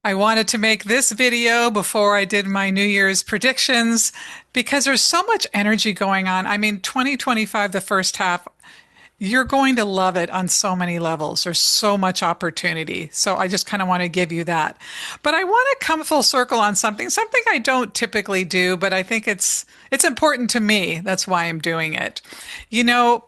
I wanted to make this video before I did my New Year's predictions because there's so much energy going on. I mean, 2025, the first half, you're going to love it on so many levels. There's so much opportunity. So I just kind of want to give you that. But I want to come full circle on something I don't typically do, but I think it's important to me. That's why I'm doing it. You know,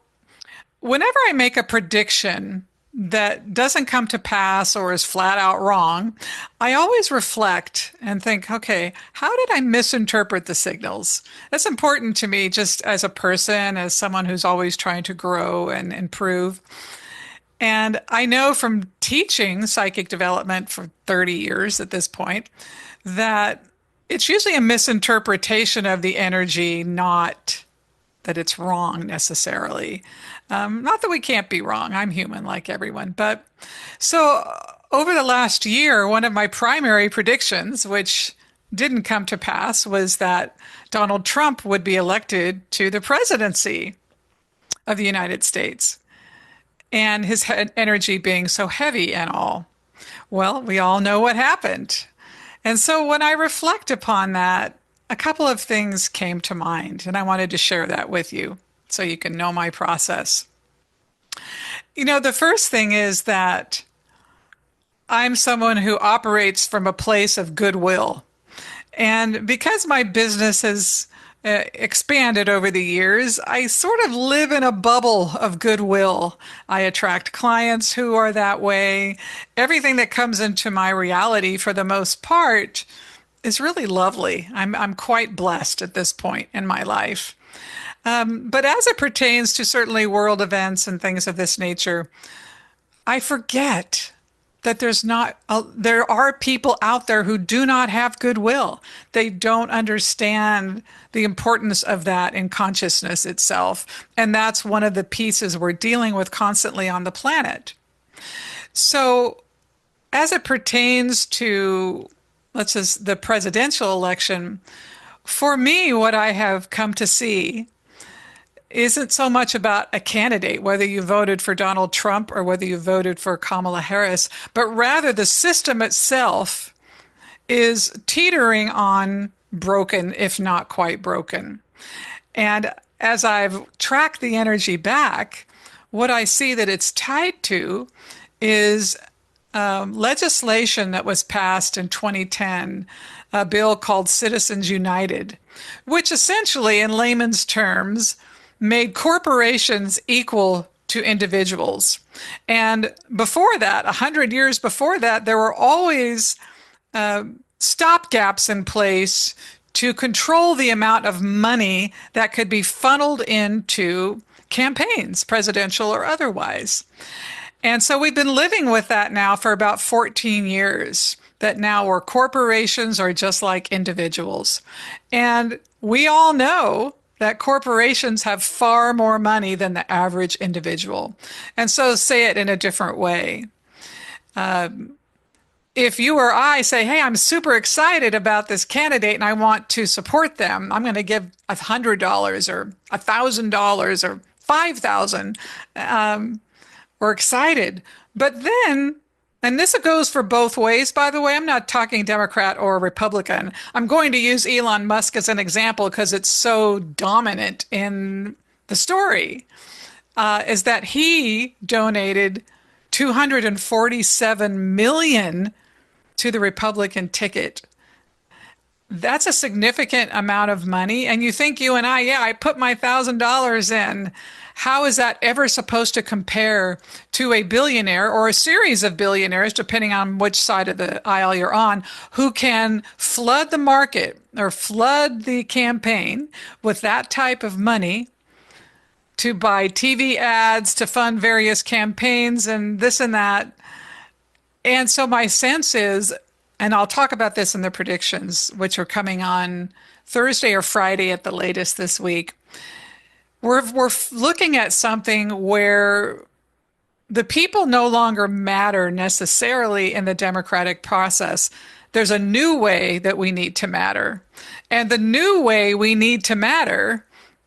whenever I make a prediction that doesn't come to pass or is flat out wrong, I always reflect and think, okay, how did I misinterpret the signals? That's important to me just as a person, as someone who's always trying to grow and improve. And I know from teaching psychic development for 30 years at this point that it's usually a misinterpretation of the energy, not that it's wrong necessarily. Not that we can't be wrong. I'm human like everyone. But so over the last year, one of my primary predictions, which didn't come to pass, was that Donald Trump would be elected to the presidency of the United States and his energy being so heavy and all. Well, we all know what happened. And so when I reflect upon that, a couple of things came to mind, and I wanted to share that with you so you can know my process. You know, the first thing is that I'm someone who operates from a place of goodwill. And because my business has expanded over the years, I sort of live in a bubble of goodwill. I attract clients who are that way. Everything that comes into my reality, for the most part, is really lovely. I'm quite blessed at this point in my life. But as it pertains to certainly world events and things of this nature, I forget that there are people out there who do not have goodwill. They don't understand the importance of that in consciousness itself. And that's one of the pieces we're dealing with constantly on the planet. So as it pertains to, let's just, the presidential election, for me, what I have come to see isn't so much about a candidate, whether you voted for Donald Trump or whether you voted for Kamala Harris, but rather the system itself is teetering on broken, if not quite broken. And as I've tracked the energy back, what I see that it's tied to is legislation that was passed in 2010, a bill called Citizens United, which essentially, in layman's terms, made corporations equal to individuals. And before that, 100 years before that, there were always stopgaps in place to control the amount of money that could be funneled into campaigns, presidential or otherwise. And so we've been living with that now for about 14 years, that now where corporations are just like individuals. And we all know that corporations have far more money than the average individual. And so say it in a different way. If you or I say, hey, I'm super excited about this candidate and I want to support them, I'm going to give $100 or $1,000 or 5,000. We're excited. But then, and this goes for both ways, by the way, I'm not talking Democrat or Republican. I'm going to use Elon Musk as an example because it's so dominant in the story, is that he donated 247 million to the Republican ticket. That's a significant amount of money. And you think you and I, yeah, I put my $1,000 in. How is that ever supposed to compare to a billionaire or a series of billionaires, depending on which side of the aisle you're on, who can flood the market or flood the campaign with that type of money to buy TV ads, to fund various campaigns and this and that? And so my sense is, and I'll talk about this in the predictions, which are coming on Thursday or Friday at the latest this week. We're looking at something where the people no longer matter necessarily in the democratic process. There's a new way that we need to matter. And the new way we need to matter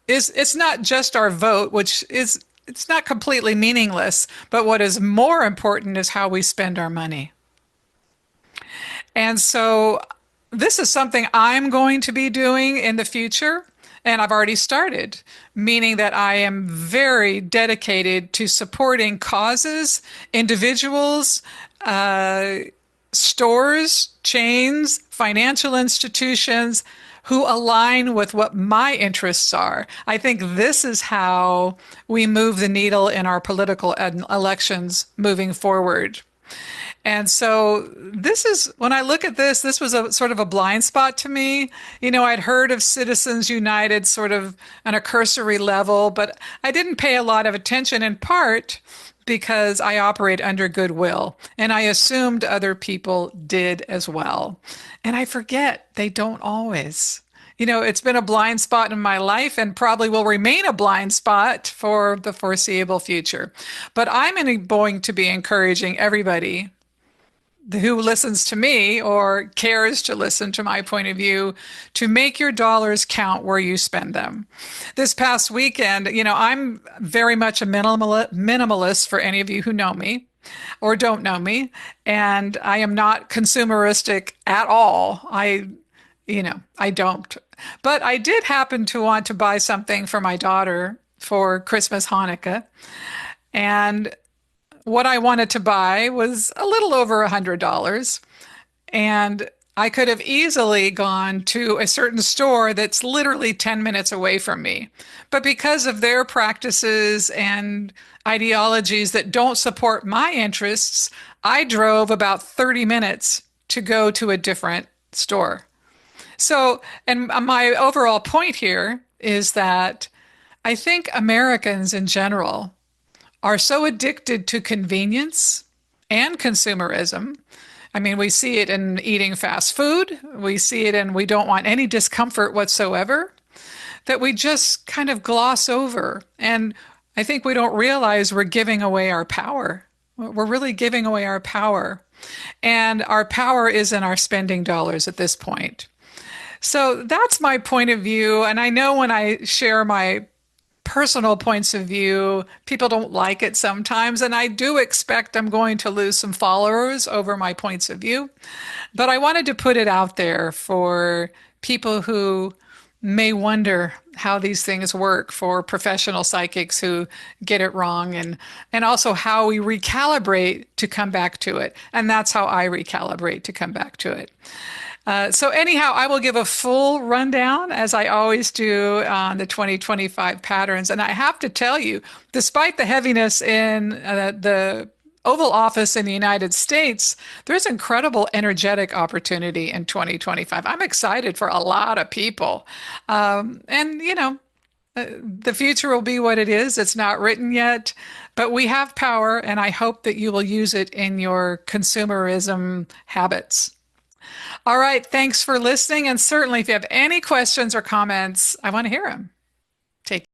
is it's not just our vote, which is it's not completely meaningless, but what is more important is how we spend our money. And so this is something I'm going to be doing in the future. And I've already started, meaning that I am very dedicated to supporting causes, individuals, uh, stores, chains, financial institutions who align with what my interests are. I think this is how we move the needle in our political elections moving forward. And so this is, when I look at this, this was a sort of a blind spot to me. You know, I'd heard of Citizens United sort of on a cursory level, but I didn't pay a lot of attention in part because I operate under goodwill and I assumed other people did as well. And I forget they don't always. You know, it's been a blind spot in my life and probably will remain a blind spot for the foreseeable future. But going to be encouraging everybody who listens to me or cares to listen to my point of view to make your dollars count where you spend them. This past weekend, you know, I'm very much a minimalist for any of you who know me or don't know me, and I am not consumeristic at all. I don't. But I did happen to want to buy something for my daughter for Christmas, Hanukkah, and what I wanted to buy was a little over $100. And I could have easily gone to a certain store that's literally 10 minutes away from me. But because of their practices and ideologies that don't support my interests, I drove about 30 minutes to go to a different store. So, and my overall point here is that I think Americans in general are so addicted to convenience and consumerism. I mean, we see it in eating fast food. We see it in we don't want any discomfort whatsoever, that we just kind of gloss over. And I think we don't realize we're giving away our power. We're really giving away our power. And our power is in our spending dollars at this point. So that's my point of view. And I know when I share my personal points of view, people don't like it sometimes. And I do expect I'm going to lose some followers over my points of view. But I wanted to put it out there for people who may wonder how these things work, for professional psychics who get it wrong, and also how we recalibrate to come back to it. And that's how I recalibrate to come back to it. So anyhow, I will give a full rundown, as I always do, on the 2025 patterns. And I have to tell you, despite the heaviness in the Oval Office in the United States, there's incredible energetic opportunity in 2025. I'm excited for a lot of people. And, you know, the future will be what it is. It's not written yet, but we have power, and I hope that you will use it in your consumerism habits. All right. Thanks for listening. And certainly, if you have any questions or comments, I want to hear them. Take